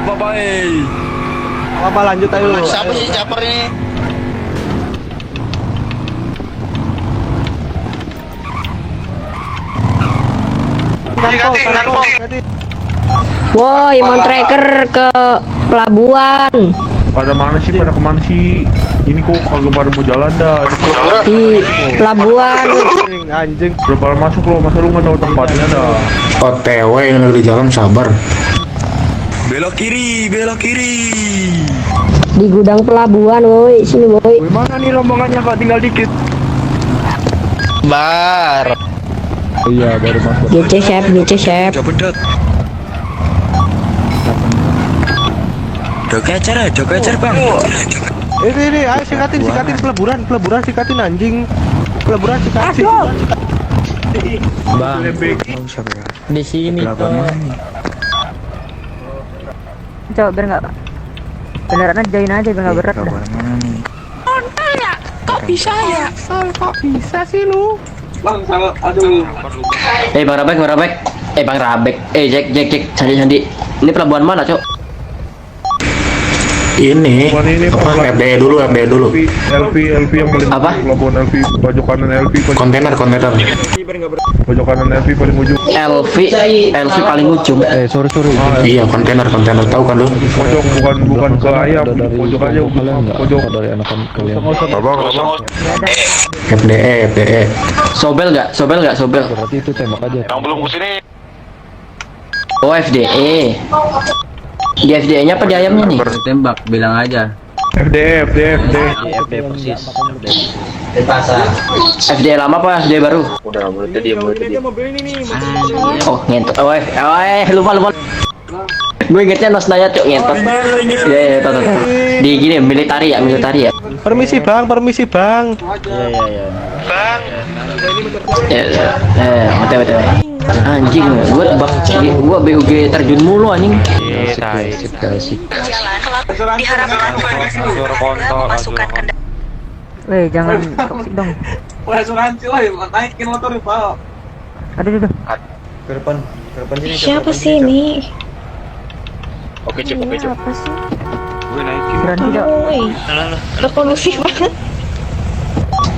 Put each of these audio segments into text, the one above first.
Bye-bye. Apa lanjut ayo. Siapa sih caper ini? Woi, mau tracker ke pelabuhan. Pada mana sih? Pada kemana sih? Ini kok kagak pada mau jalan dah. Di pelabuhan. Anjing. Udah pada masuk lo, masa lu nggak tahu tempatnya dah? OTW yang lagi di jalan sabar. Belok kiri, belok kiri. Di gudang pelabuhan, woi. Sini, woi. Mana nih rombongannya Pak? Tinggal dikit. Bar. Iya, baru masuk. GC chef, GC chef. Coba pedot. Jok ecer bang. Ini, ayo sikatin pelabuhan sikatin anjing. Pelabuhan sikatin. Bang, di sini Coba biar nggak beneran aja join aja biar nggak berat dah. Kok bisa ya? Kok bisa sih lu? Bang, salah. Aduh. Bang Rabek. Bang Rabek. Jack. Sandi. Ini pelabuhan mana, Cok? Ini apa? FDE dulu. LV yang paling Apa? pelabuhan LV, pojok kanan LV, Kontainer. pojok kanan LV paling ujung. LV paling ujung. Sorry. Iya, kontainer tahu kan lu? Pojok bukan ke ayam, pojok aja pojok. Dari anak kalian. Abang. FDE. Sobel nggak? Berarti itu tembak aja. Yang belum kesini. Oh, FDE. Di FDE-nya apa di ayamnya nih? Tembak, bilang aja. FD. FD persis. FDE lama apa FDE baru? Udah, mulutnya dia. Oh, ngentot. Lupa. Gue ingetnya Nosnaya, Cok, ngentot. Iya, tahu. Di gini, militari ya. Permisi bang. Iya. Betul. Anjing, gua BUG terjun mulu anjing. Diharapkan memasukkan kendali. Weh, jangan toksik dong. Asuransi lah, naikin motor Pak. Aduh. Ke depan sini. Siapa sih ini? Oke, cep. Apa sih? Gue naikin. Berani dong. Woi, revolusi banget.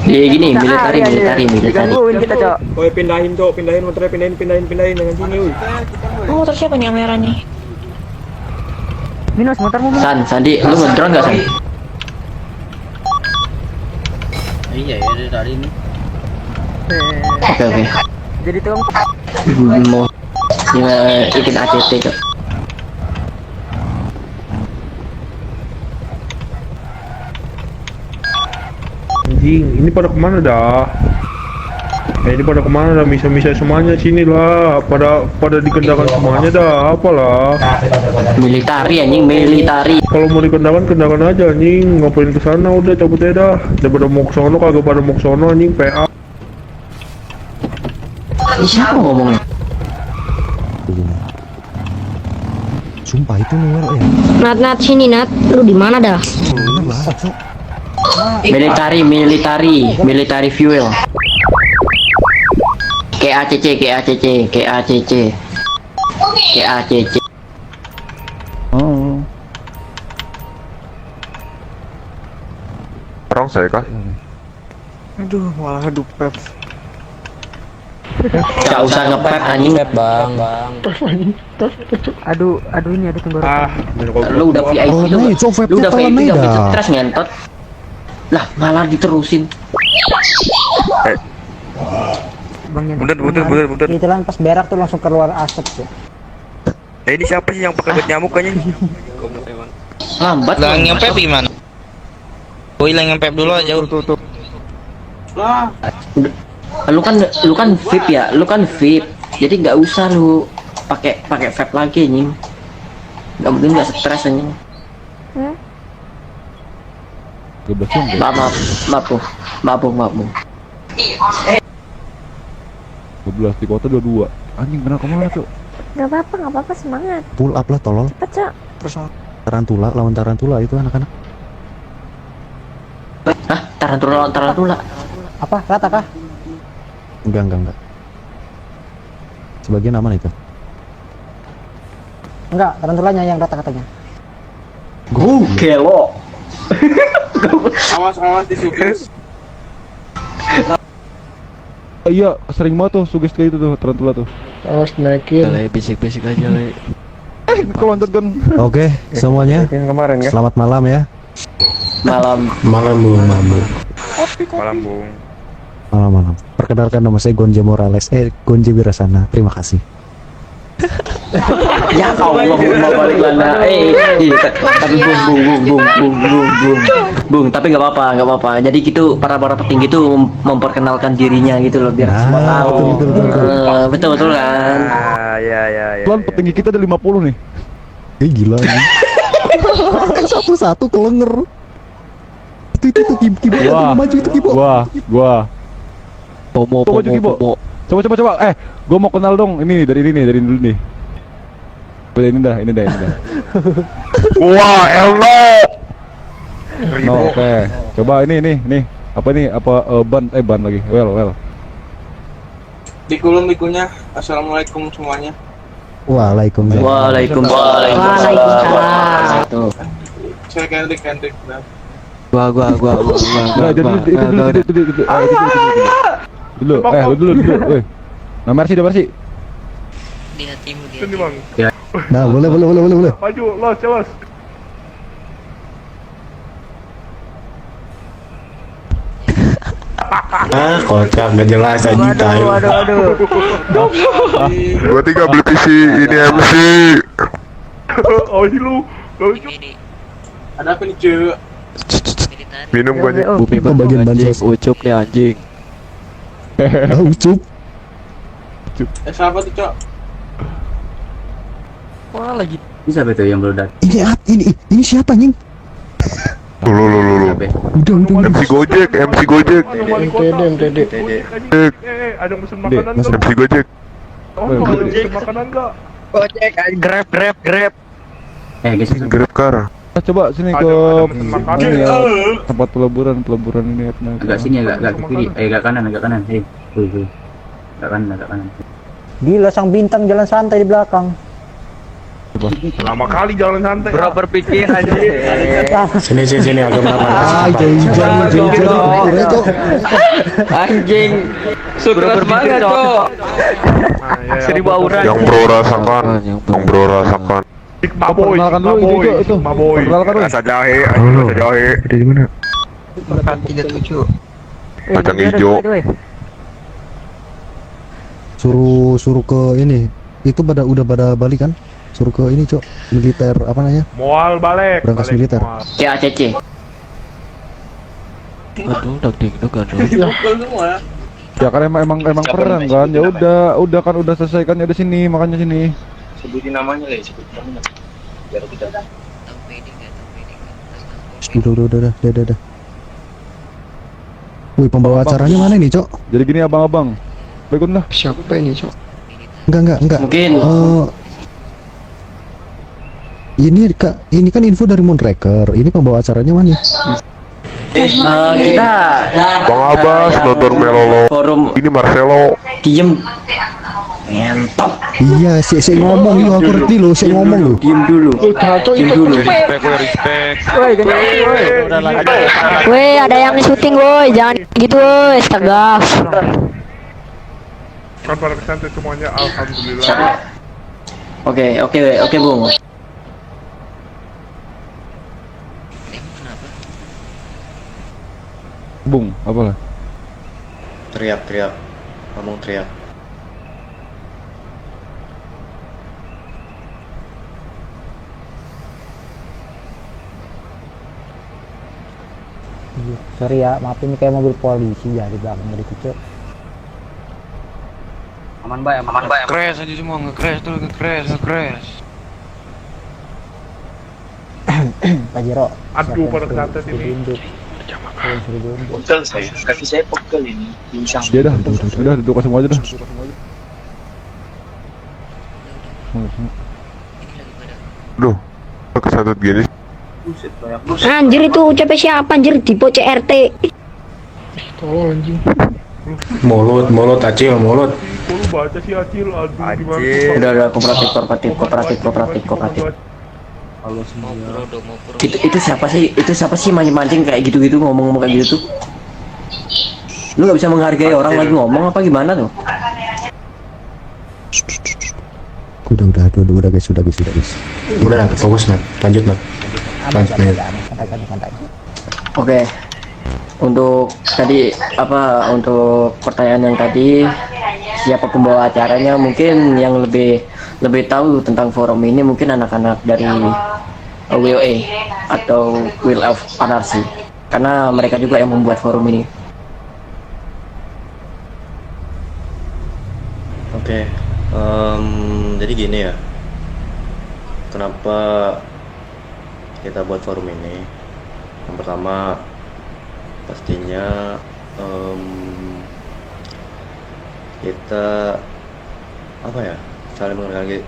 Di gini, militari. Digangguin kita, Cok. Woi, pindahin motornya, pindahin dengan sini, woi. Oh, motor siapa nih yang merah nih? Minus motormu. Sandi, lu ngedrone nggak, San? Iya ya dari tadi ini. Oke. Jadi tuh Mau bikin ACT, Cok. Anjing, ini pada kemana dah? Misa semuanya sini lah. Pada dikendakan semuanya dah. Apalah. Militari anjing, militari. Kalau mau kendakan aja anjing. Ngapain ke sana, udah cabut aja dah. Daripada mau ke sono kagak pada mau ke sono anjing, PA. Siapa ngomongnya? Sumpah itu Noel ya. Nat sini Nat, lu di mana dah? Military fuel. KACC. Oh. Orang saya kah? Aduh, malah dupet. Gak usah ngepet anjing. Bang. aduh ini ada tenggorokan. Lu udah VIP lu udah stres ngentot. Lah malah diterusin. Bang yang Buntut. itu kan pas berak tuh langsung keluar asap tuh. Ini siapa sih yang pakai bed nyamuk kayaknya? Lambat Lang yang pep gimana? Woi, lang yang pep dulu aja. Tuh. Lu kan VIP ya, jadi nggak usah lu pakai vape lagi anjing. Nggak mungkin nggak stres anjing. Maaf. 12 di kota 22. Anjing benar kemana, Cok? Gak apa-apa semangat. Pull up lah tolol. Cepet, Cok. Tarantula lawan tarantula itu anak-anak. Hah? Tarantula. Apa? Rata kah? Enggak. Sebagian aman itu. Enggak, tarantulanya yang rata katanya. Gelo. Awas di supir. Iya, sering banget tuh sugesti kayak itu tuh tarantula tuh. Terus naikin. Basic aja le. Oke, semuanya. Kemarin kan? Selamat malam ya. Malam. Malam bung, malam bung. Malam bung. Malam. Perkenalkan nama saya Gonje Morales. Gonje Wirasana. Terima kasih. Ya Allah, mau balik lana. Tapi bung, tapi nggak apa-apa. Jadi gitu para petinggi itu memperkenalkan dirinya gitu loh biar semua tahu. Betul kan? Ya. Pelan petinggi kita ada 50 nih. Gila ini. Satu-satu kelenger. Itu Kibo maju itu Kibo. Gua. Maju Kibo. Coba. Gua mau kenal dong. Ini nih, dari dulu nih. Ini dah. Wah, Elno. Oke. Coba ini. Apa nih? Ban lagi. Well. Dikulum bikunya. Assalamualaikum semuanya. Waalaikumsalam. Waalaikumsalam. Saya Kendrick. Gua. Dulu. Nah, Mercy. Di hatimu Sini bang. Nah, boleh. Maju, los. Kocak gak jelas aja tahu. Gua 3 beli PC ini MC. Oh lu. Ada apa nih cuy? Minum gua nih. Bumi bagian bansos. Ucup nih anjing. Ucup. Siapa tuh cok? Wah lagi. Bisa betul yang meledak. Ini siapa anjing? Lu. Udah. MC Gojek. MTD. Ada pesen makanan nggak? MC Gojek. Pesen makanan nggak? Grab. Guys, Grab car. Coba sini ke ini ya, tempat peleburan ini agak sini agak ke kiri. Agak kanan. Tuh. Agak kanan. Gila sang bintang jalan santai di belakang. Lama kali jalan santai. Bro berpikir aja. Sini agak Ah, merapat. jauh. Anjing. Sukses banget, Cok. 1000 aura. Yang bro rasakan. Perkenalkan dulu ini itu. Perkenalkan dulu. Rasa jahe. Di mana? 37. Kacang hijau. Suruh ke ini. Itu udah pada balik kan? Suruh ke ini, Cok. Militer apa namanya? Mual balik. Berangkas militer. CACC. Aduh, deg-deg aduh. Ya kan emang perang kan. Ya udah kan udah selesai kan ya udah sini, makanya sini. Sebutin namanya Le, biar kita. Udah. Wih, pembawa acaranya mana nih, Cok? Jadi gini abang-abang. Baiklah. Siapa ini, Cok? Enggak. Mungkin. Ini kan info dari Moonraker. Ini pembawa acaranya mana? Kita Bang Abbas nonton Melolo. forum Ini Marcelo. diem. Ngentot. Iya, si ngomong yuk, aku ngerti lo, si ngomong lo. Diem dulu. Woi, ada yang syuting woi, jangan gitu woi, astaga. Kan pada kesantai semuanya, alhamdulillah. Oke, Bung. Bung, apalah? Teriak. Ngomong teriak. Sorry ya, maaf ini kayak mobil polisi ya di belakang dari kecil. Aman, Bay. Crash aja semua, nge-crash. Pak Jero. Aduh, pada kesantai ini. Pegel saya, kaki saya pegel ini. Pincang. Dia dah, udah duduk semua aja dah. Duh, kesatut gini. Anjir itu ucapnya siapa anjir? Tipo CRT. Mulut, acil, mulut. Kok lu baca sih Acil? Aduh, gimana? Udah kooperatif. Itu siapa sih? Itu siapa sih mancing-mancing kayak gitu-gitu, ngomong-ngomong kayak gitu tuh? Lu nggak bisa menghargai orang lagi ngomong apa gimana tuh? Udah guys. Udah Nat, fokus Nat. Lanjut Nat. Lanjut. Oke. Untuk tadi untuk pertanyaan yang tadi, siapa pembawa acaranya? Mungkin yang lebih tahu tentang forum ini mungkin anak-anak dari WOA atau Will of Anarchy, karena mereka juga yang membuat forum ini. Oke. Jadi gini ya. Kenapa kita buat forum ini? Yang pertama pastinya kita saling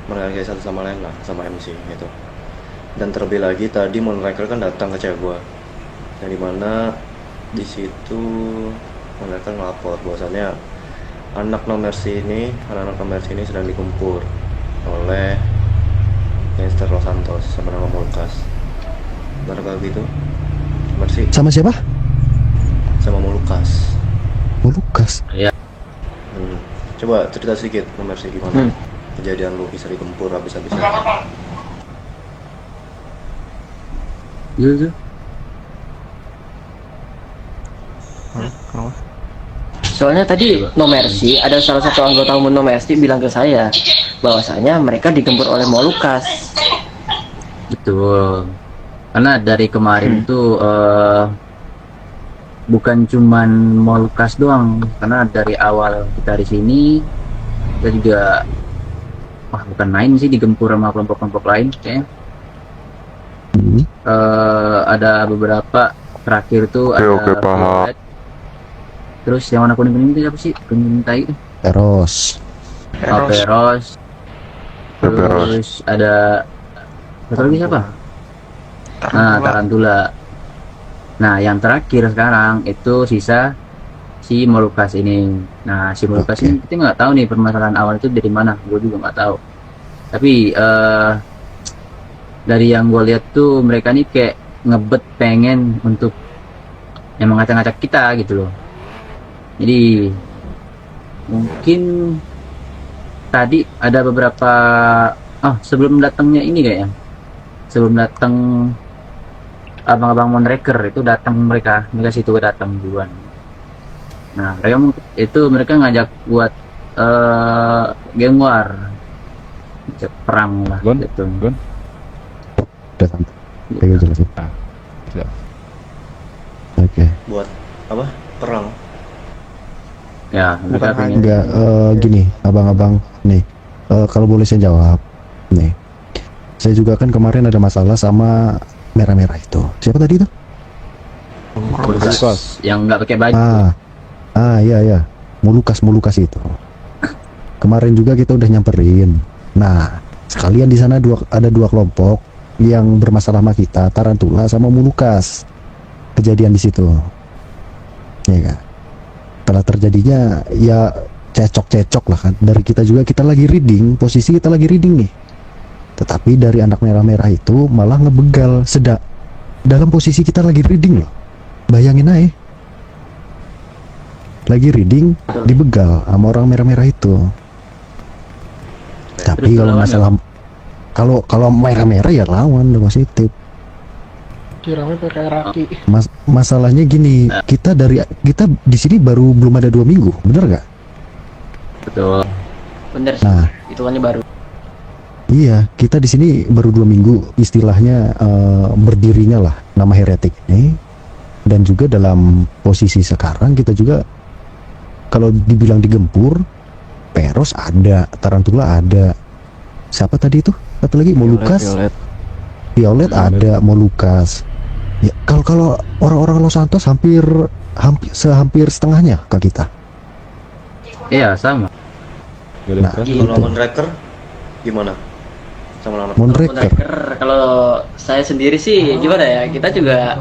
menghargai satu sama lain lah, sama MC gitu. Dan terlebih lagi tadi Moonraker kan datang ke cewek gua, yang dimana di situ Moonraker ngelapor bahwasannya anak-anak No Mercy ini sedang dikumpul oleh Gangster Los Santos sama nama Molukas. Benar gak gitu? Mercy Sama siapa? sama Molukas. Iya. Coba cerita sedikit No Mercy gimana kejadian lu bisa digempur habis-habisan. Iya. Soalnya tadi No Mercy, ada salah satu anggota No Mercy bilang ke saya bahwasanya mereka digempur oleh Molukas. Betul. Karena dari kemarin tuh bukan cuman Molukas doang, karena dari awal kita di sini kita juga bukan main sih digempur sama kelompok-kelompok lain kayaknya. Ada beberapa terakhir tuh ada Violet. Terus yang warna kuning itu siapa sih? Kuning tai itu. Eros. Terus ada satu lagi siapa? Tarantula. Nah, yang terakhir sekarang itu sisa si Molukas ini. Nah, si Molukas ini kita nggak tahu nih permasalahan awal itu dari mana. Gue juga nggak tahu. Tapi dari yang gue lihat tuh mereka nih kayak ngebet pengen untuk yang ngacak-ngacak kita gitu loh. Jadi mungkin tadi ada beberapa sebelum datangnya ini kayaknya, sebelum datang abang-abang Moonraker itu datang mereka situ datang duluan. Nah mereka ngajak buat geng war, ngajak perang lah gitu. Udah santai. Kayak jelasin. Oke. Buat apa? Perang. Ya, mereka pengen. Enggak, gini, abang-abang nih, kalau boleh saya jawab nih, saya juga kan kemarin ada masalah sama merah-merah itu. Siapa tadi itu? Molukas. Yang nggak pakai baju. Iya, Molukas itu. Kemarin juga kita udah nyamperin. Nah, sekalian di sana ada dua kelompok yang bermasalah sama kita, Tarantula sama Molukas. Kejadian di situ, ya kan? Setelah terjadinya ya cecok lah kan, dari kita juga, kita lagi reading, posisi kita lagi reading nih, tetapi dari anak merah-merah itu malah ngebegal sedak dalam posisi kita lagi reading loh. Bayangin aja, lagi reading dibegal sama orang merah-merah itu. Tapi kalau masalah kalau merah-merah ya lawan udah positif. Masalahnya gini, kita di sini belum ada 2 minggu, bener gak? Betul. Bener sih. Nah, Hitungannya baru. Iya, kita di sini baru 2 minggu, istilahnya berdirinya lah nama heretik ini. Dan juga dalam posisi sekarang kita juga, kalau dibilang digempur, Peros ada, Tarantula ada, siapa tadi itu? Satu lagi Molukas. Violet ada, Molukas. Ya, kalau orang-orang Los Santos hampir setengahnya ke kita. Iya, sama. Nah, kalau Moonraker gimana? Sama anak Moonraker. Kalau saya sendiri sih gimana ya, kita juga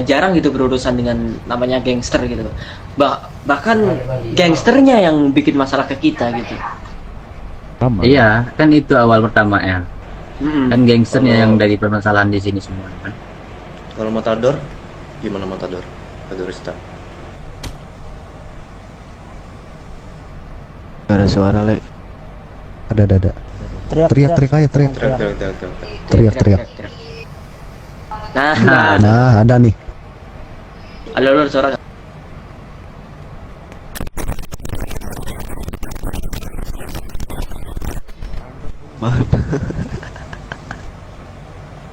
jarang gitu berurusan dengan namanya gangster gitu. Bahkan gangsternya yang bikin masalah ke kita gitu. Sama. Iya, kan itu awal pertama ya. Kan gangsternya yang dari permasalahan di sini semua kan. Kalau Matador, gimana Matador? Matadorista. Gak ada suara, Le. Ada. Teriak aja, teriak. Teriak. Nah, ada nih. Halo, suara.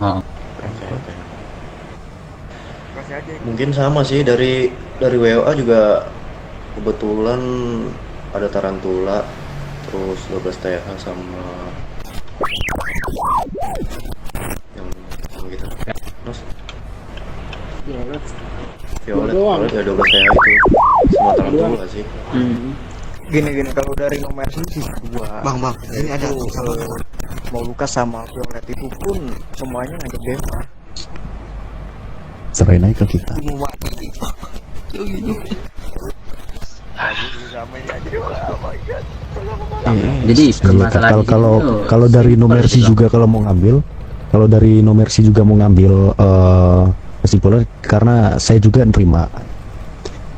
Oh. Oke. Mungkin sama sih dari WOA juga kebetulan ada Tarantula, terus 12 TH sama yang gitu. Terus Violet ya 12 TH itu semua Tarantula sih. Gini kalau dari nomor sih gua. Bang, ini ada mau Lukas sama Violet itu pun semuanya ngajak Deva. Serahin aja ke kita. Jadi permasalahan di sini tuh, kalau dari Nomersi juga kalau mau ngambil, kalau dari Nomersi juga mau ngambil kesimpulan, karena saya juga nerima.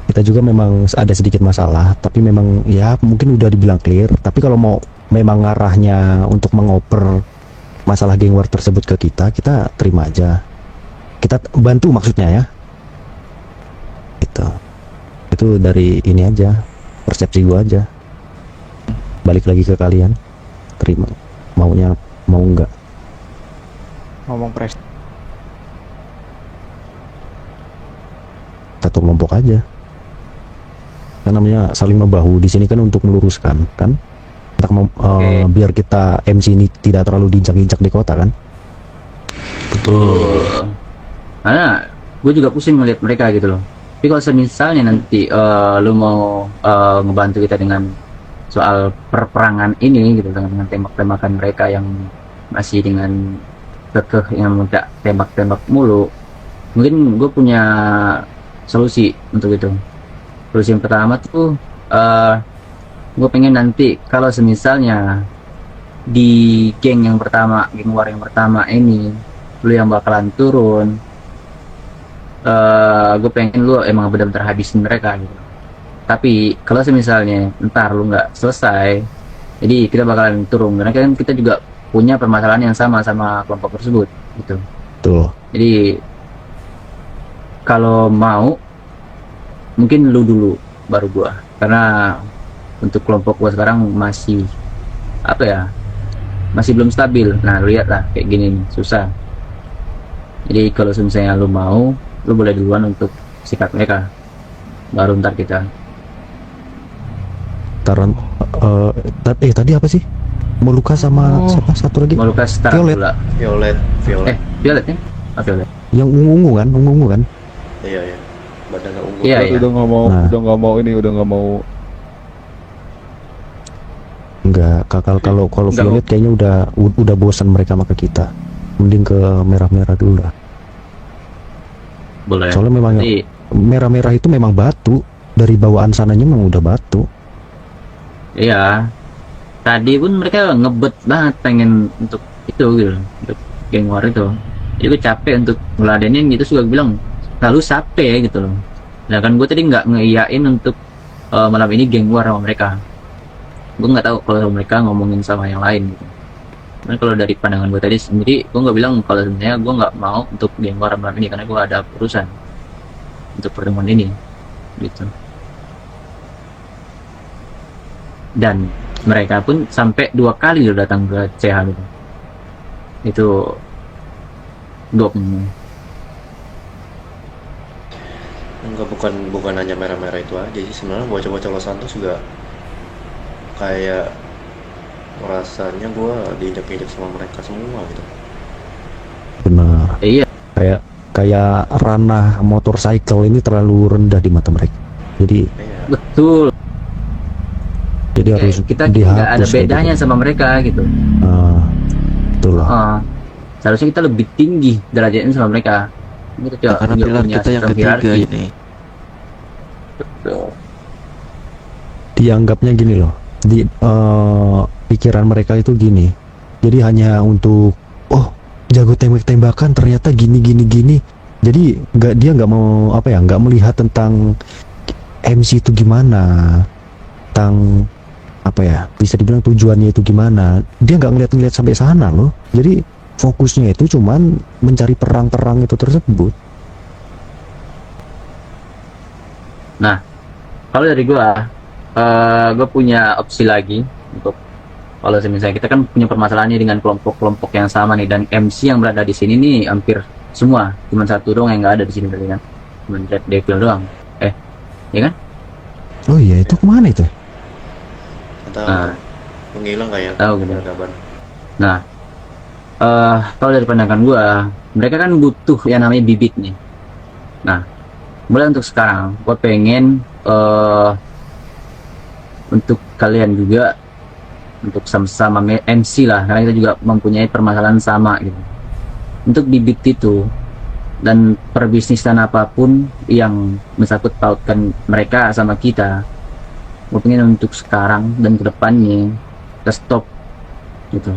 Kita juga memang ada sedikit masalah, tapi memang ya mungkin udah dibilang clear. Tapi kalau mau memang arahnya untuk mengoper masalah geng war tersebut ke kita terima aja. Kita bantu maksudnya ya. Itu dari ini aja, persepsi gua aja. Balik lagi ke kalian, terima maunya mau enggak. Ngomong pres. Satu kelompok aja. Kan namanya saling membahu di sini kan untuk meluruskan kan. Biar kita MC ini tidak terlalu diinjak-injak di kota kan. betul. Karena gue juga pusing melihat mereka gitu loh. Tapi kalau misalnya nanti lu mau ngebantu kita dengan soal perperangan ini gitu, dengan tembak-tembakan mereka yang masih dengan kekeh yang minta tembak-tembak mulu, mungkin gue punya solusi untuk itu. Solusi yang pertama tuh gue pengen nanti kalau semisalnya di geng war yang pertama ini lu yang bakalan turun, gue pengen lu emang benar-benar habisin mereka gitu. Tapi kalau misalnya ntar lu nggak selesai, jadi kita bakalan turun karena kan kita juga punya permasalahan yang sama kelompok tersebut gitu. Tuh. Jadi kalau mau mungkin lu dulu baru gua, karena untuk kelompok gua sekarang masih masih belum stabil. Nah lu lihat lah kayak gini nih, susah. Jadi kalau misalnya lu mau, lu boleh duluan untuk sikat mereka, baru ntar kita. Tadi apa sih? Moluka sama siapa satu lagi? Moluka Tarantula. Violet. Violet ya? Violet. Yang ungu kan? Iya. Badannya ungu. Iya. Udah nggak mau. Enggak, kalau Violet kayaknya udah bosan mereka sama kita. Mending ke merah-merah dulu lah. Boleh. Soalnya memang merah-merah itu memang batu, dari bawaan sananya memang udah batu. Iya. Tadi pun mereka ngebet banget pengen untuk itu gitu, untuk geng war itu. Jadi gue capek untuk ngeladenin gitu, juga bilang lalu capek gitu loh. Nah kan gue tadi nggak ngeiyain untuk malam ini geng war sama mereka. Gue nggak tahu kalau mereka ngomongin sama yang lain gitu. Karena kalau dari pandangan gue tadi sendiri, gue nggak bilang kalau sebenarnya gue nggak mau untuk geng war malam ini karena gue ada urusan untuk pertemuan ini gitu. Dan mereka pun sampai 2 kali udah datang ke CH gitu. Itu Enggak, bukan hanya merah-merah itu aja sih, sebenarnya bocah-bocah Los Santos juga kayak rasanya gue diinjak-injak sama mereka semua gitu. Benar. Iya. Kayak ranah motorcycle ini terlalu rendah di mata mereka. Jadi betul. Jadi harus kita dihapus. nggak ada bedanya gitu sama mereka gitu. Betul lah. Seharusnya kita lebih tinggi derajatnya sama mereka. Kita juga Karena nggak pilar punya kita yang sistem ketiga hierarki. ini. Dianggapnya gini loh, di pikiran mereka itu gini, jadi hanya untuk jago tembak-tembakan ternyata gini gini gini, jadi dia nggak mau apa ya, nggak melihat tentang MC itu gimana, tentang apa ya, bisa dibilang tujuannya itu gimana, dia nggak ngeliat sampai sana loh. Jadi fokusnya itu cuman mencari perang-perang itu tersebut. Nah, kalau dari gua punya opsi lagi untuk kalau misalnya kita kan punya permasalahannya dengan kelompok-kelompok yang sama nih, dan MC yang berada di sini nih hampir semua, cuma satu doang yang nggak ada di sini berarti kan, cuma Red Devil doang, ya kan? Oh iya, itu kemana itu? Atau menghilang kayak tahu gitu. peradaban. Nah, kalau dari pandangan gua, mereka kan butuh yang namanya bibit nih. Nah, mulai untuk sekarang, gua pengen untuk kalian juga, untuk sama-sama MC lah, karena kita juga mempunyai permasalahan sama gitu. Untuk bibit itu dan perbisnisan apapun yang mensangkut pautkan mereka sama kita, gue pengen untuk sekarang dan kedepannya kita stop gitu.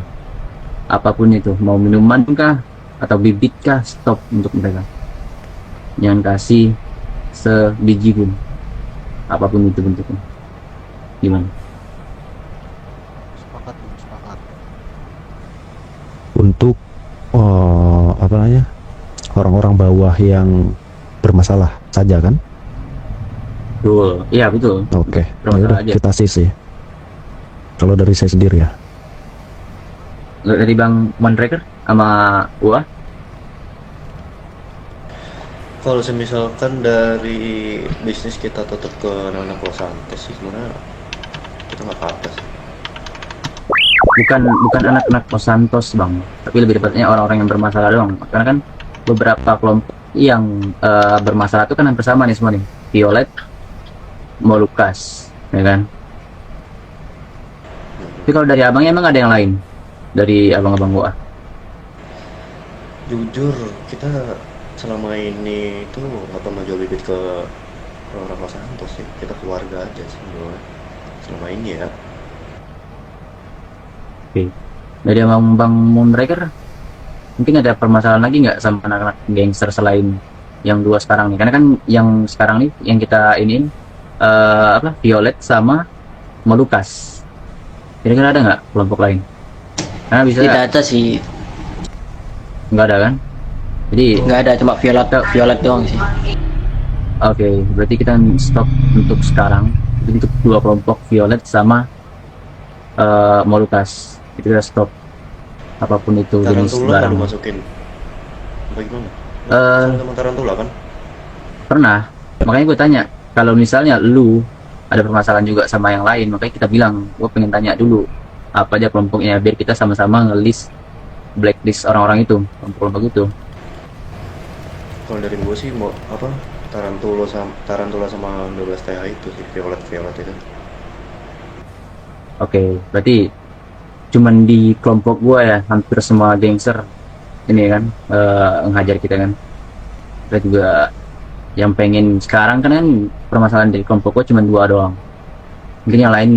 Apapun itu, mau minuman kah atau bibit kah, stop untuk mereka. Jangan kasih sebiji pun, apapun itu bentuknya. Gimana? Sepakat. Untuk apa namanya, orang-orang bawah yang bermasalah saja kan? Betul, iya betul. Oke, Bermasalah yaudah, aja. kita sisi. Kalau dari saya sendiri ya, Dari Bang Mandraker sama gua, Kalau misalkan dari bisnis kita tetap ke anak-anak Los Santos sih, sebenarnya kita nggak apa-apa sih. bukan anak-anak Los Santos bang, tapi lebih tepatnya orang-orang yang bermasalah doang. Karena kan beberapa kelompok yang bermasalah itu kan hampir sama nih semua nih, Violet, Molucas, ya kan. Tapi kalau dari abangnya emang ada yang lain dari abang-abang gua? Jujur, kita selama ini itu nggak pernah jual bibit ke orang-orang Los Santos sih. Kita keluarga aja sih selama ini ya. Oke. Dari abang-abang Moonraker, mungkin ada permasalahan lagi nggak sama anak-anak gangster selain yang dua sekarang nih? Karena kan yang sekarang nih yang kita iniin Violet sama Molucas. Kira-kira ada nggak kelompok lain? Karena bisa Tidak ada sih, nggak ada kan? Jadi nggak ada, cuma Violet doang sih. oke, berarti kita stop untuk sekarang. Jadi untuk dua kelompok Violet sama Molucas itu kita stop. Apapun itu jenis Tarantula barang. lu masukin apa gimana? Teman Tarantula kan? Pernah, makanya gue tanya, kalau misalnya lu ada permasalahan juga sama yang lain, makanya kita bilang, gue pengen tanya dulu apa aja kelompoknya biar kita sama-sama ngelis blacklist orang-orang itu, kelompok-kelompok itu. Kalau dari gue sih mau apa? Tarantula sama 12 TH itu sih, Violet itu. Oke, berarti cuman di kelompok gue ya hampir semua gangster ini kan ngehajar kita kan. Kita juga yang pengen sekarang kan permasalahan dari kelompok gue cuma dua doang. Mungkin yang lain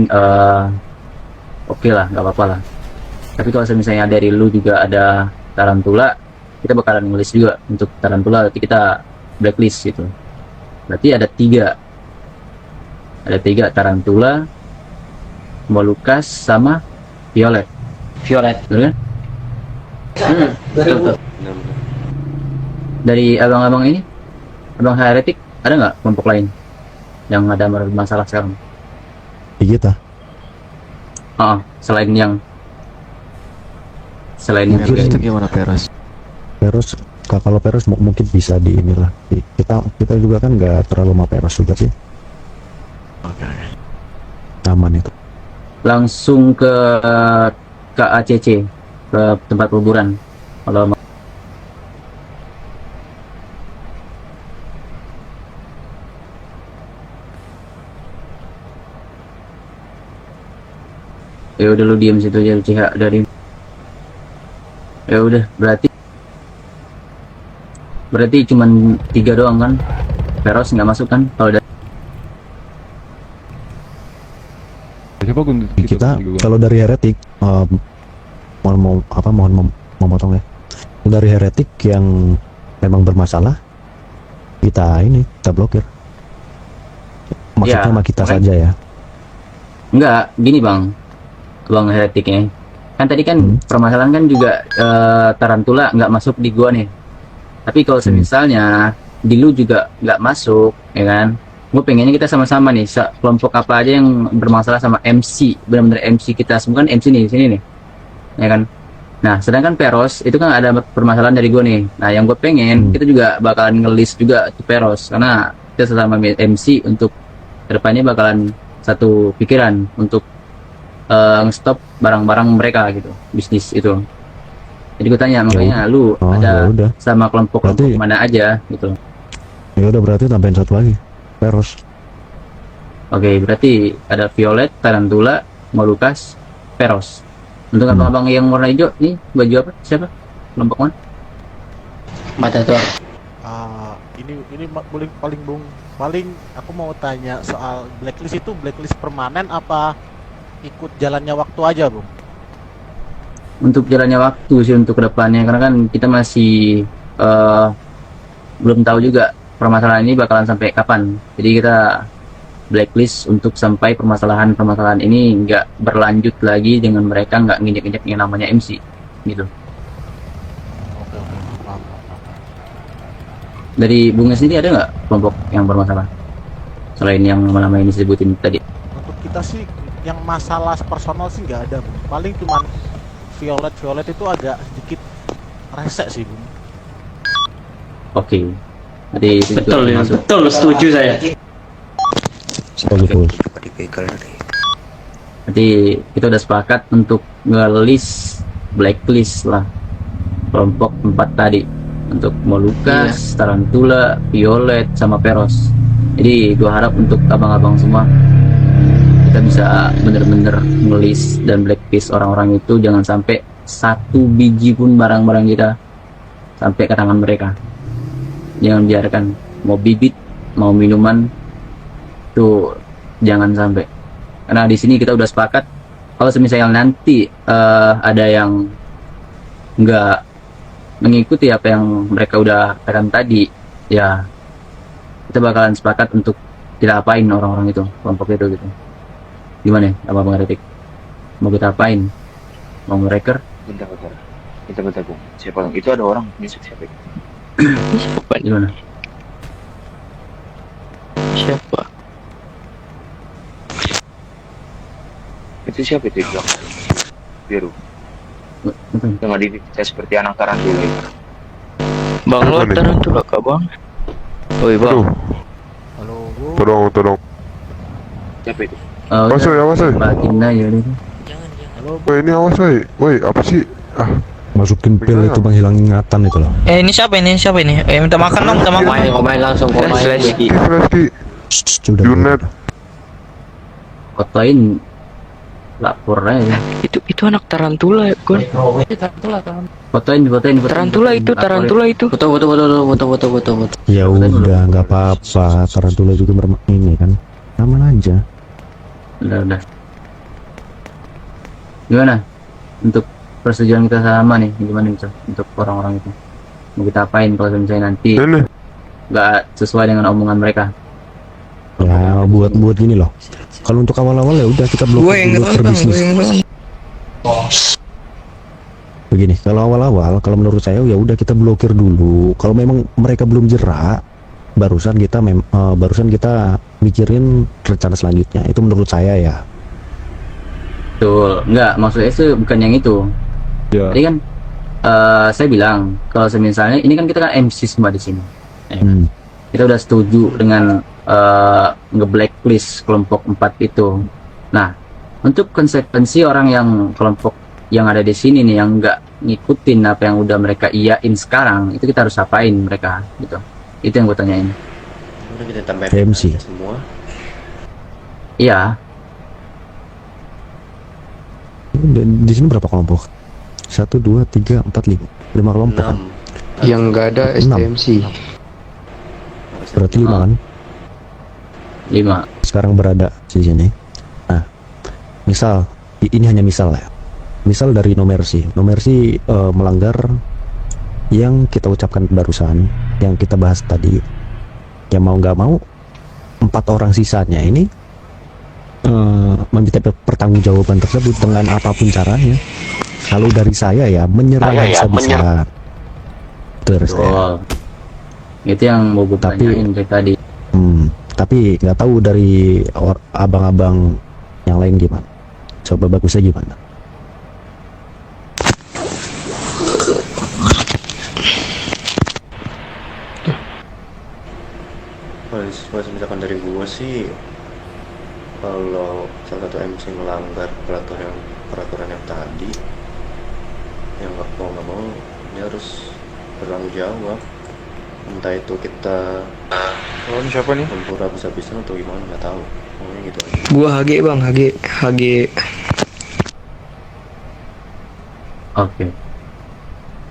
oke lah, nggak apa-apa lah. Tapi kalau misalnya dari lu juga ada Tarantula, kita bakalan ngelis juga untuk Tarantula, nanti kita blacklist gitu. Berarti ada tiga Tarantula, Molucas sama Violet, betul kan? Betul. Benar-benar. Dari abang-abang ini, abang Heretic, ada nggak kelompok lain yang ada masalah sekarang? di kita. Selain yang Peros itu gimana Peros? Peros, kalau Peros mungkin bisa di inilah. Kita juga kan nggak terlalu sama Peros juga sih. Oke. Aman itu. langsung ke KACC, ke tempat kuburan. Kalau ya udah lu diem situ aja, lu CH dari ya udah berarti berarti cuman 3 doang kan? Peros nggak masuk kan? Kalau dari Siapa gun Kita juga, Gun? kalau dari heretik, mohon memotong ya. Dari heretik yang memang bermasalah, kita blokir. Maksudnya Ya, sama kita makanya- saja ya. Enggak, gini bang heretiknya. Kan tadi kan permasalahan kan juga Tarantula nggak masuk di gua nih. Tapi kalau misalnya di lu juga nggak masuk, ya kan? Gue pengennya kita sama-sama nih, kelompok apa aja yang bermasalah sama MC, benar-benar MC kita semua kan MC nih, sini nih, ya kan? Nah, sedangkan Peros itu kan ada permasalahan dari gue nih. Nah, yang gue pengen kita juga bakalan ngelis juga ke Peros, karena kita selama MC untuk kedepannya bakalan satu pikiran untuk nge-stop barang-barang mereka gitu, bisnis itu. Jadi gue tanya, makanya lu ada udah. sama kelompok Berarti- mana aja gitu. Ya udah, berarti tambahin satu lagi. Peros. Oke, berarti ada Violet, Tarantula, Molucas, Peros. Untuk abang-abang yang warna hijau, nih baju apa? Siapa? Kelompok mana? Matador. Ini paling aku mau tanya soal blacklist itu blacklist permanen apa ikut jalannya waktu aja, Bung? Untuk jalannya waktu sih untuk kedepannya, karena kan kita masih belum tahu juga permasalahan ini bakalan sampai kapan. Jadi kita blacklist untuk sampai permasalahan ini nggak berlanjut lagi dengan mereka nggak nginjek-nginjek yang namanya MC gitu. Oke, paham. Dari Bunga sendiri ada nggak kelompok yang bermasalah selain yang lama ini disebutin tadi? Untuk kita sih yang masalah personal sih nggak ada, Bung. Paling cuman Violet itu agak sedikit resek sih, Bung. Oke. Jadi itu juga masuk. Betul, setuju saya. Betul. Jadi kita udah sepakat untuk nge-list blacklist lah kelompok 4 tadi untuk Molucas, Tarantula, Violet, sama Peros. Jadi gua harap untuk abang-abang semua kita bisa bener-bener nge-list dan blacklist orang-orang itu, jangan sampai satu biji pun barang-barang kita sampai ke tangan mereka. Jangan biarkan, mau bibit, mau minuman tuh jangan sampai. Karena di sini kita udah sepakat kalau misalnya nanti ada yang nggak mengikuti apa yang mereka udah katakan tadi, ya kita bakalan sepakat untuk tidak apain orang-orang itu, kelompok itu gitu. Gimana ya, Bang Retik? Mau kita apain? Mau nge-reker? Bentar, Bung. Siapa? Itu ada orang. Ini siapa? Siapa? Gimana? Siapa? Itu siapa itu yang biru? Yang ada di kita seperti anak tarantula itu. Bang lo Tarantula kah bang? Oi bang. Halo, Bung. Tolong. Siapa itu? Awas, woy, awas, woy. Batin aja deh. Halo, Bung. Woi, ini awas, woi, apa sih? Masukin pil itu bang, hilang ingatan itu loh. Ini siapa ini? Minta makan dong, minta makan. Main langsung Flash-flash. Flaski, Sudah. Junet. Fotoin, lapor aja. Itu anak Tarantula ya, Gun. Fotoin. Tarantula itu. Foto. Ya udah, nggak apa-apa. Tarantula juga ini kan, aman aja. Udah. Gimana? Untuk persetujuan kita sama nih, gimana itu untuk orang-orang itu? Mau kita apain kalau misalnya nanti Ini. nggak sesuai dengan omongan mereka? Ya buat gini loh. Kalau untuk awal-awal ya udah kita blokir dulu per bisnis. Begini, kalau awal-awal, kalau menurut saya ya udah kita blokir dulu. Kalau memang mereka belum jerak, barusan kita mikirin rencana selanjutnya. Itu menurut saya ya. Betul, nggak maksudnya itu bukan yang itu. Ya. Tadi kan saya bilang kalau misalnya ini kan kita kan MC semua di sini. Ya kan? Kita udah setuju dengan nge-blacklist kelompok 4 itu. Nah, untuk konsekuensi orang yang kelompok yang ada di sini nih yang nggak ngikutin apa yang udah mereka iyain sekarang, itu kita harus apain mereka gitu. Itu yang gue tanyain. Udah kita tambahin MC semua. Iya. Dan di sini berapa kelompok? 1, 2, 3, 4, 5 kelompok kan? Yang nggak ada STMC. Berarti 5 kan? 5. Sekarang berada di sini. Nah, misal ini hanya misal ya. Misal dari No Mercy melanggar yang kita ucapkan barusan, yang kita bahas tadi. Ya mau nggak mau 4 orang sisanya ini meminta pertanggungjawaban tersebut dengan apapun caranya. Kalau dari saya ya menyerang bisa-bisa. Terus itu yang mau gue tanyain dari tadi. Tapi nggak tahu dari abang-abang yang lain gimana. Coba bagusnya gimana? Kalau misalkan dari gua sih, kalau salah satu MC melanggar peraturan yang tadi, yang nggak mau dia harus bertanggung jawab. Entah itu kita Lawan siapa nih? tempur habis-habisan atau gimana, nggak tahu. Pokoknya gitu aja. Gua HG bang, HG. Oke.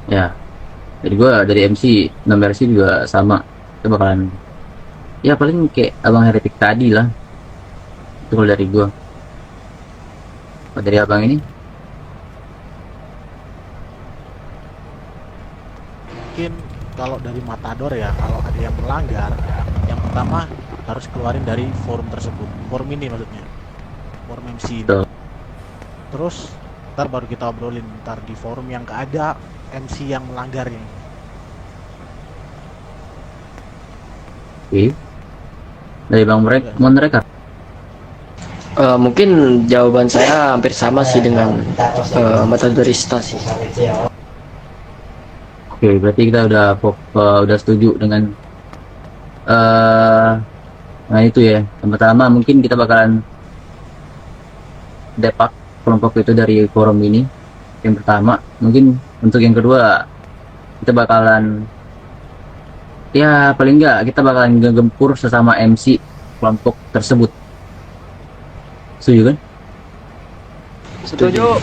Ya. Jadi gua dari MC No Mercy juga sama. Kita bakalan ya paling kayak abang heretik tadi lah. Itu kalau dari gua. Kalau dari abang ini? Mungkin kalau dari Matador ya, kalau ada yang melanggar, yang pertama harus keluarin dari forum tersebut, forum ini maksudnya, forum MC ini. Terus ntar baru kita obrolin ntar di forum yang ada MC yang melanggarnya. Oke. Dari bang mereka. Mungkin jawaban saya hampir sama sih dengan Matadorista sih. Oke, berarti kita udah setuju dengan nah itu ya. Yang pertama mungkin kita bakalan depak kelompok itu dari forum ini. Yang pertama, mungkin untuk yang kedua kita bakalan ya paling enggak kita bakalan ngegempur sesama MC kelompok tersebut. Setuju kan? Setuju.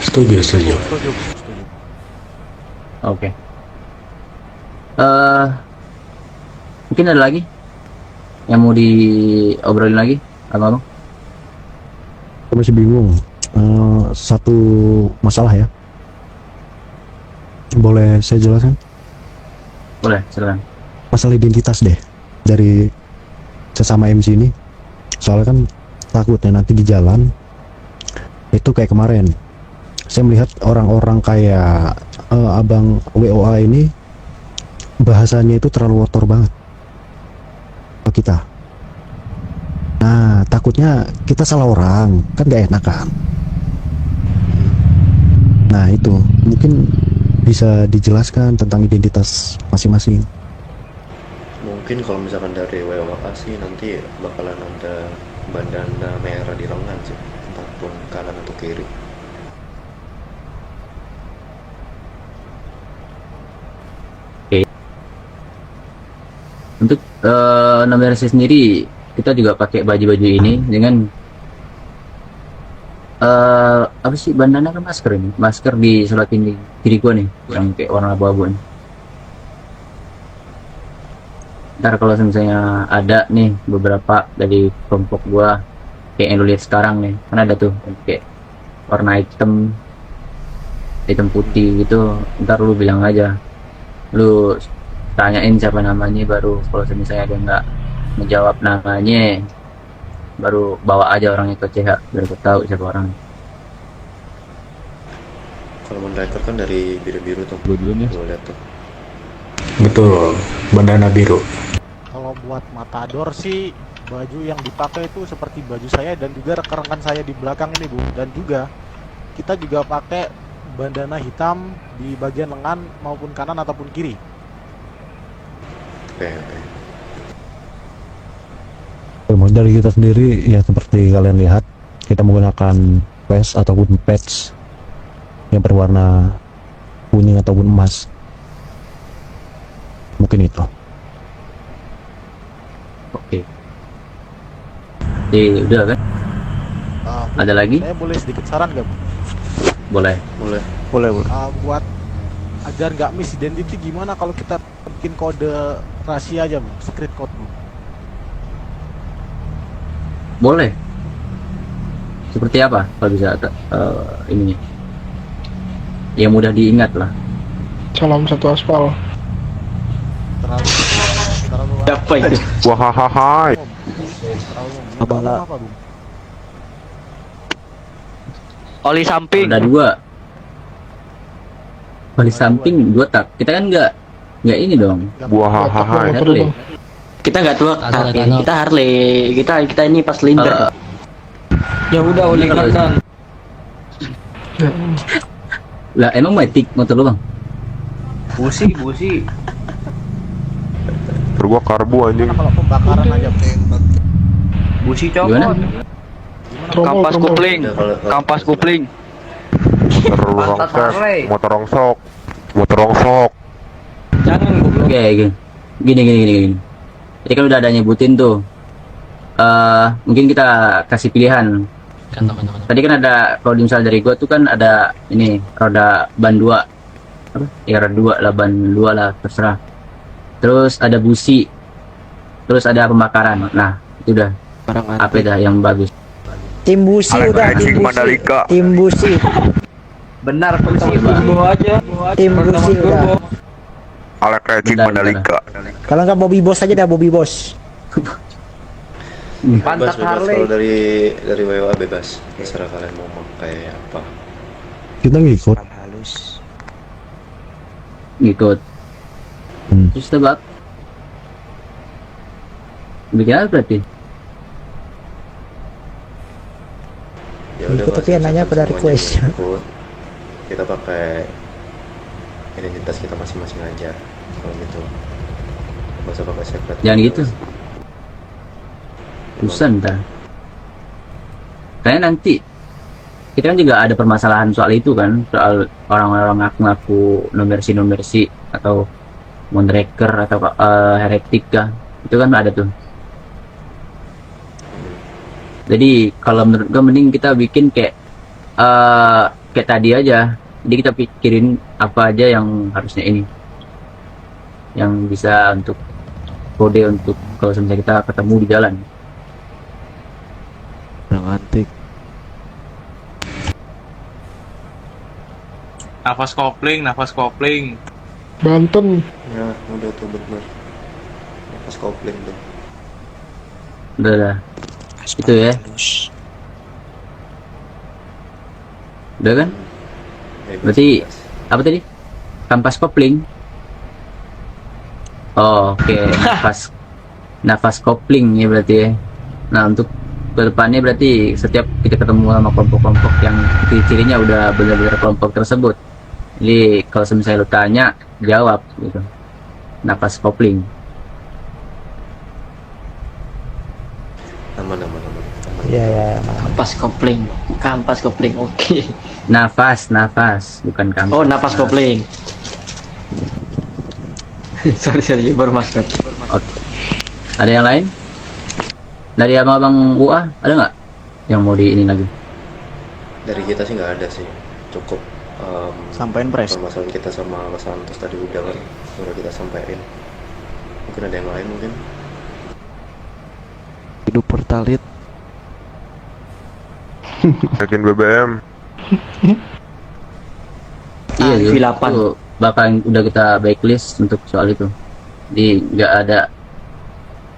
Oke. Mungkin ada lagi yang mau diobrolin lagi, abang? Saya masih bingung. Satu masalah ya. Boleh saya jelaskan? Boleh, silakan. Masalah identitas deh dari sesama MC ini. Soalnya kan takutnya nanti di jalan itu kayak kemarin. Saya melihat orang-orang kayak abang WOA ini bahasanya itu terlalu kotor banget ke kita. Nah, takutnya kita salah orang, kan gak enak kan. Nah, itu mungkin bisa dijelaskan tentang identitas masing-masing. Mungkin kalau misalkan dari WWA sih nanti bakalan ada bandana merah di lengan sih, entah pun kanan atau kiri. Untuk No Mercy sendiri kita juga pakai baju-baju ini dengan apa sih bandana kan masker ini, masker di sebelah kiri gua nih yang kayak warna abu-abu nih. Ntar kalau misalnya ada nih beberapa dari kelompok gua kayak yang lu lihat sekarang nih, kan ada tuh kayak warna hitam putih gitu, ntar lu bilang aja, lu tanyain siapa namanya, baru kalau misalnya dia nggak menjawab namanya baru bawa aja orangnya ke CH biar gue tahu siapa orang. Kalau mendriver kan dari biru-biru tuh, gue lihat tuh. Betul, bandana biru. Kalau buat Matador sih baju yang dipakai itu seperti baju saya dan juga rekan-rekan saya di belakang ini, Bu. Dan juga kita juga pakai bandana hitam di bagian lengan maupun kanan ataupun kiri. Oke. Dari kita sendiri ya seperti kalian lihat, kita menggunakan vest ataupun patch yang berwarna kuning ataupun emas. Mungkin itu. Oke. Jadi udah kan? Ada lagi? Saya boleh sedikit saran gak, Bu? Boleh. Boleh. Buat biar nggak miss identity, gimana kalau kita bikin kode rahasia aja, Bung? Secret code, Bung. Boleh. Seperti apa kalau bisa ini yang mudah diingat lah. Salam satu aspal. Terlalu Siapa itu? Wahahahai. Abala. apa, Bung? Oli samping. Ada dua. Oli samping dua tak. Kita kan nggak ini dong. Wahahahai. Harley. Kita nggak tua, tapi kita Harley. Kita ini pas linter. Ya udah Oli kelihatan. Lah emang matic motor lu bang? Busi. Gua karbu anjing. Kalau pembakaran aja, Bung. Busi Gimana? Kampas kupling. Kampas kupling. Motor rongsok. Jangan goblok. Oke, gini. Jadi kan udah ada nyebutin tuh. Mungkin kita kasih pilihan. Tadi kan ada, kalau misal dari gua tuh kan ada ini roda ban 2. Apa? Ya roda 2 lah, ban 2 lah, terserah. Terus ada busi. Terus ada pembakaran. Nah, itu udah. Apa dah yang bagus? Tim busi udah, tim busi. Benar, Busi bawa aja. Tim busi udah. Alek Racing Mandalika. Kalau nggak Bobby Boss aja dah, Bobby Boss. Bebas, kalau dari WA bebas, terserah kalian mau pakai apa. Kita ngikut. Halus. Ngikut. Terus tebak. Bikin apa berarti? Ya udah, Ikut, tapi yang nanya pada semuanya request. ikut. Kita pakai identitas kita masing-masing aja kalau gitu. Nggak usah pakai secret. Jangan gitu. Urusan dah. Kayaknya nanti kita kan juga ada permasalahan soal itu kan, soal orang-orang ngaku-ngaku nomersi atau Moonraker atau heretik kah, itu kan ada tuh. Jadi kalau menurut gue mending kita bikin kayak tadi aja. Jadi kita pikirin apa aja yang harusnya ini, yang bisa untuk kode untuk kalau misalnya kita ketemu di jalan. Antik. Nafas kopling. Banten. Ya udah tuh bener. Nafas kopling tuh. Udah. Itu ya. Udah kan? Berarti apa tadi? Kampas kopling. Oh, oke. Nafas kopling ya berarti ya. Nah, untuk kedepannya berarti setiap kita ketemu sama kelompok-kelompok yang ciri-cirinya udah benar-benar kelompok tersebut. Jadi kalau misalnya lu tanya, jawab gitu. Nafas kopling. Aman. Iya. Kampas kopling. Oke. Nafas, bukan kampas. Oh, nafas kopling. sorry, baru masuk. Oke. Ada yang lain? Dari abang UA ada nggak yang mau di ini lagi? Dari kita sih nggak ada sih, cukup Sampaiin pres. permasalahan kita sama Mas Santos tadi udah kita sampaikan. Mungkin ada yang lain mungkin. Hidup pertalit. Yakin BBM. Iya, V8. itu bakal udah kita backlist untuk soal itu. Jadi nggak ada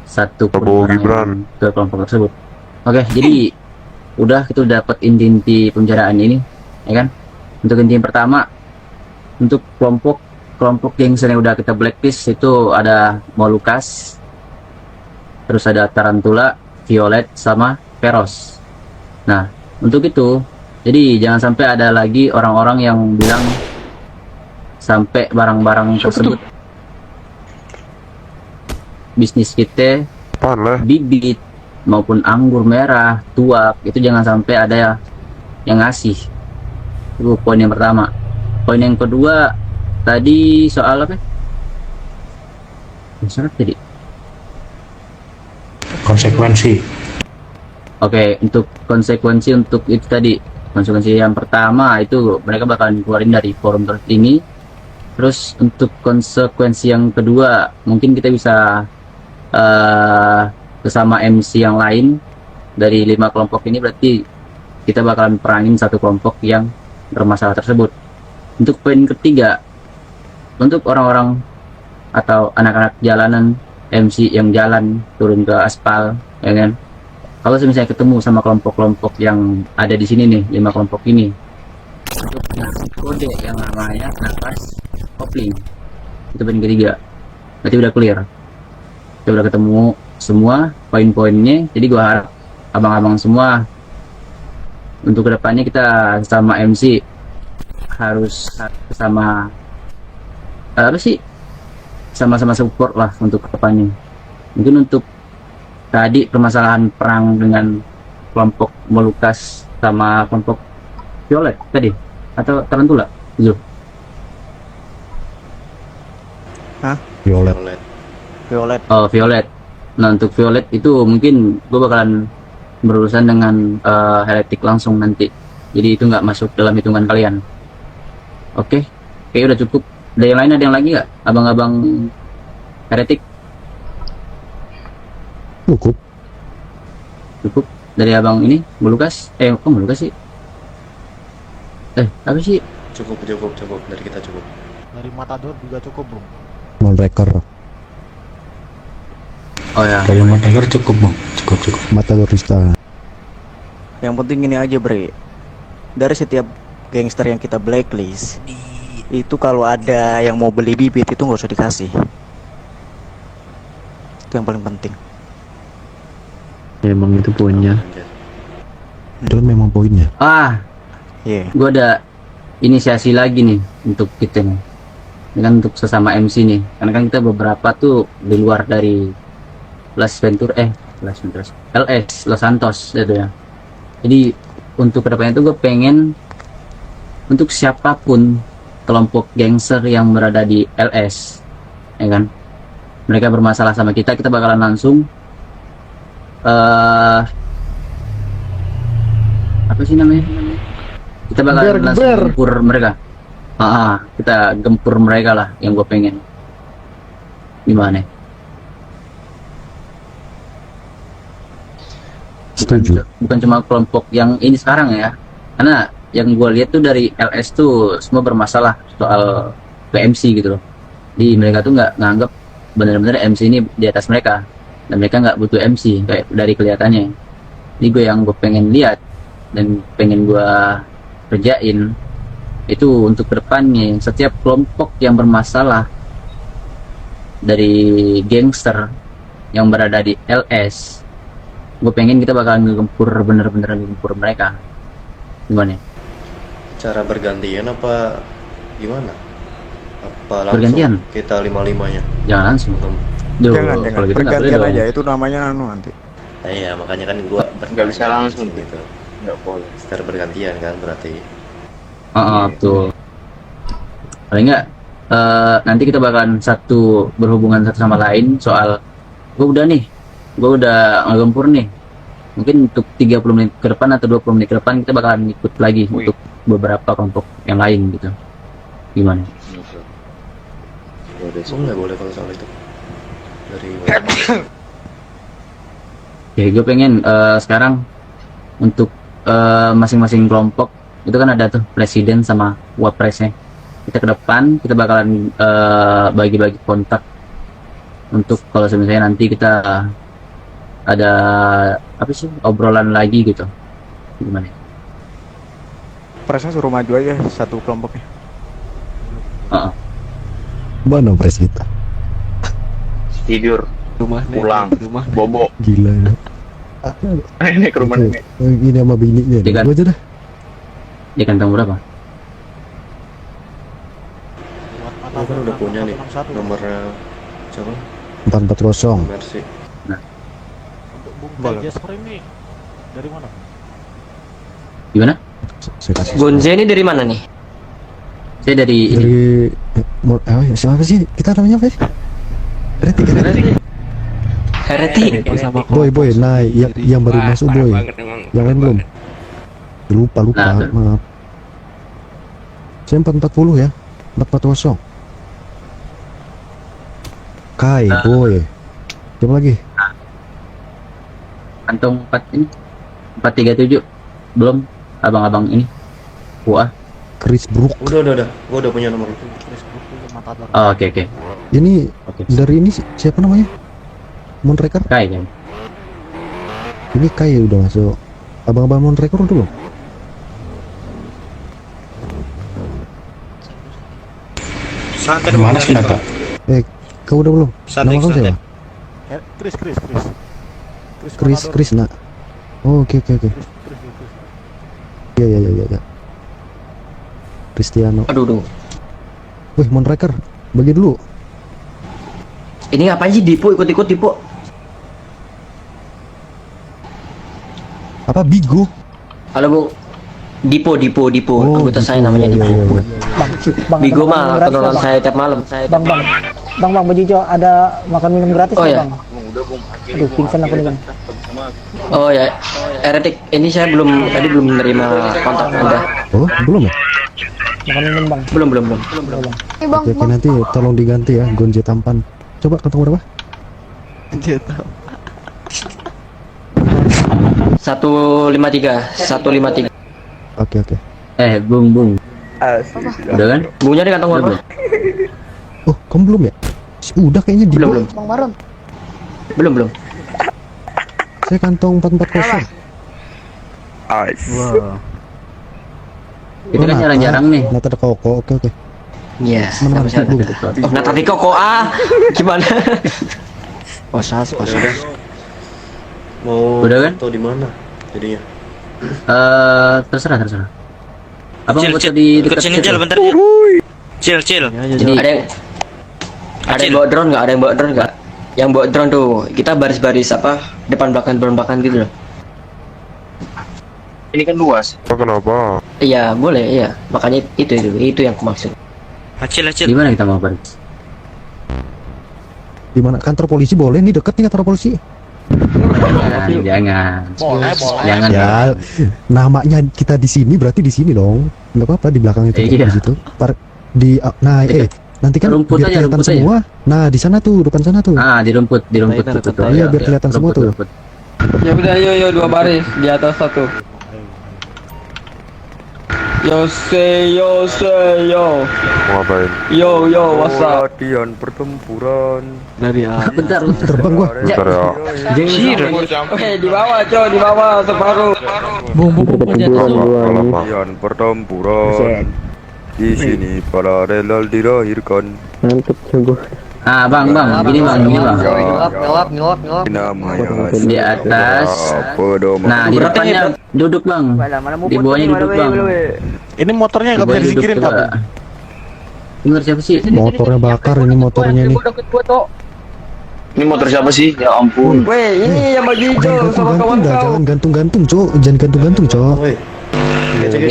satu Prabowo Gibran ke kelompok tersebut. Oke, jadi udah kita udah dapat inti pembicaraan ini, ya kan? Untuk inti yang pertama, untuk kelompok yang sering udah kita blacklist itu ada Molukas, terus ada Tarantula, Violet, sama Peros. Nah, untuk itu, jadi jangan sampai ada lagi orang-orang yang bilang sampai barang-barang tersebut bisnis kita bibit maupun anggur merah, tuak, itu jangan sampai ada yang ngasih. Itu poin yang pertama. Poin yang kedua tadi soal apa? Soal tadi Konsekuensi. Oke, untuk konsekuensi untuk itu tadi, konsekuensi yang pertama itu mereka bakalan keluarin dari forum tertinggi Terus untuk konsekuensi yang kedua, mungkin kita bisa bersama MC yang lain dari 5 kelompok ini, berarti kita bakalan perangin satu kelompok yang bermasalah tersebut. Untuk poin ketiga, untuk orang-orang atau anak-anak jalanan, MC yang jalan turun ke aspal, ya kan? Kalau misalnya ketemu sama kelompok-kelompok yang ada di sini nih, 5 kelompok ini, untuk ngasih kode yang namanya nafas kopling, itu poin ketiga. Berarti udah clear, kita udah ketemu semua poin-poinnya. Jadi gua harap abang-abang semua untuk kedepannya kita sama MC harus sama apa sih, sama-sama support lah untuk kedepannya. Mungkin untuk tadi permasalahan perang dengan kelompok Molukas sama kelompok Violet tadi atau Tarantula, Zul? Hah? Violet. Violet. Oh, Violet. Nah, untuk Violet itu mungkin gue bakalan berurusan dengan Heretic langsung nanti. Jadi itu nggak masuk dalam hitungan kalian. Oke, kayaknya udah cukup. Ada yang lain, ada yang lagi nggak? Abang-abang Heretic? Cukup. Cukup. Dari abang ini, Molukas? Kok Molukas sih? Apa sih? Cukup. Dari kita cukup. Dari Matador juga cukup, Bung. Non-reker. Oh ya. Dari Matador cukup, Bang. Cukup. Matadorista. Yang penting ini aja, Bre. Dari setiap gangster yang kita blacklist, itu kalau ada yang mau beli bibit itu nggak usah dikasih. Itu yang paling penting. Emang itu poinnya. Itu kan memang poinnya. Iya. Gue ada inisiasi lagi nih untuk kita nih. Dengan untuk sesama MC nih. Karena kan kita beberapa tuh di luar dari LS Los Santos itu ya. Jadi untuk kedepannya itu gue pengen untuk siapapun kelompok gangster yang berada di LS, ya kan, mereka bermasalah sama kita bakalan langsung apa sih namanya, kita bakalan langsung gempur mereka. Kita gempur mereka lah, yang gue pengen. Gimana? Setuju. Bukan cuma kelompok yang ini sekarang ya, karena yang gue lihat tuh dari LS tuh semua bermasalah soal PMC gitu loh. Jadi mereka tuh nggak nganggap benar-benar MC ini di atas mereka, dan mereka nggak butuh MC kayak dari kelihatannya. Jadi yang gue pengen lihat dan pengen gue kerjain itu untuk kedepannya, setiap kelompok yang bermasalah dari gangster yang berada di LS, gue pengen kita bakalan ngegempur, bener-bener ngegempur mereka. Gimana? Cara bergantian apa gimana? Apa langsung Bergantian? kita 5-5-nya? Jangan langsung. Jangan bergantian aja, itu namanya nanti. Iya, makanya kan gua nggak bisa langsung gitu. Nggak boleh. Secara bergantian kan berarti. Betul. Paling nggak nanti kita bakalan berhubungan satu sama lain soal gue udah ngegempur nih. Mungkin untuk 30 menit ke depan atau 20 menit ke depan kita bakalan ikut lagi untuk beberapa kelompok yang lain gitu. Gimana? Nggak boleh kalau soal itu. Dari Ya gue pengen sekarang untuk masing-masing kelompok itu kan ada tuh presiden sama wapresnya. Kita ke depan kita bakalan bagi-bagi kontak untuk kalau misalnya nanti kita ada apa sih obrolan lagi gitu. Gimana? Presnya suruh maju aja satu kelompoknya. Mana pres kita? Tidur, pulang, bobo. Gila ya. Ini ke rumah nenek. Ini sama bininya. Gua aja dah. Di kantong berapa? Aku kan udah punya nih nomornya siapa? 440. Mercy. Nah, Untuk Bung Jasper ini dari mana? Gimana? Bunze ini dari mana nih? Saya dari siapa sih? Kita namanya apa sih? Heretic. Boy, nah yang baru masuk boy. Yang lain belum. Lupa, maaf. Saya 440 ya. 440. Kai, boy. Coba lagi. Kantong 4 ini 437 belum abang-abang ini. Wah. Chris Brook. Udah. Gua udah punya nomor. Oh, oke. Ini dari ini siapa namanya? Moonraker? Kai kan. Ini Kai udah masuk. Abang-abang Moonraker udah belum? Santai mana sih Naga? Kau udah belum? Santai, Nama kau santai. siapa? Chris nak. Oh, oke. Iya. Cristiano. Aduh. Wih, Moonraker, bagi dulu. Ini ngapain sih Dipo ikut-ikut Dipo? Apa Bigo? Halo Bung. Dipo, Oh, anggota saya Dipo, namanya iya, Dipo. iya. Bigo mah tontonan saya tiap malam. Bang Bang Baju Hijau ada makan minum gratis Oh, nggak, ya? Bang? Aduh, pingsan aku nih Bang. Oh ya, Eretik, ini saya belum menerima kontak Anda. Oh, belum ya? Makan minum Bang. Belum. Oke, nanti tolong diganti ya, Gonje tampan. Coba kantong berapa? 153. Oke. Bung. Udah kan? Bungnya di kantong berapa? Oh, kamu belum ya? Udah kayaknya di Belum. Bang Maron. Belum. Saya kantong 440. Wow. Itu kan jarang-jarang nih. Nata ada koko. Oke. Iya, Mana sama Bung? Oh, Nata Tiko kok gimana? Osas. Mau Udah kan? atau di mana jadinya? Terserah. Abang foto di dekat sini situ. Cil bentar. Cil. Jadi ada yang bawa drone nggak? Yang bawa drone tuh kita baris-baris depan belakang gitu loh. Ini kan luas. Kenapa? Iya boleh, iya. Makanya itu yang aku maksud. Acil. Di mana kita mau baris? Di mana? Kantor polisi boleh nih, deket nih kantor polisi. Jangan. Boleh. Jangan. Ya, namanya kita di sini berarti di sini dong. Enggak apa-apa di belakang itu Iya. di situ. Nanti kan Rumput biar aja, kelihatan rumput aja. semua. Nah, di sana tuh, depan sana tuh. Di rumput. Iya, biar kelihatan semua tuh. Ya udah, yo 2 baris di atas 1. Yo. Mau ngapain? Yo, what's up? Latihan pertempuran. Bentar. Terbang gua. Bentar ya. Oke, di bawah separuh. Latihan pertempuran. Di sini para relal dilahirkan. Bang, gini bang. Ngelap. Namanya Di atas. Nah, di depannya duduk bang. Di bawahnya duduk bang. Ini motornya nggak bisa disingkirin Pak. Bener siapa sih? Motornya bakar ini motornya nih. Ini motor siapa sih? Ya ampun. Weh, ini yang baju hijau sama kawan kau. Jangan gantung-gantung, Cok. Jangan gantung-gantung, Cok.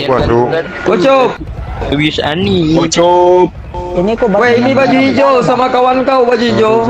Waduh. Kocok. Wis ani. Kocok. Ini kok Weh, ini baju hijau sama kawan kau baju hijau.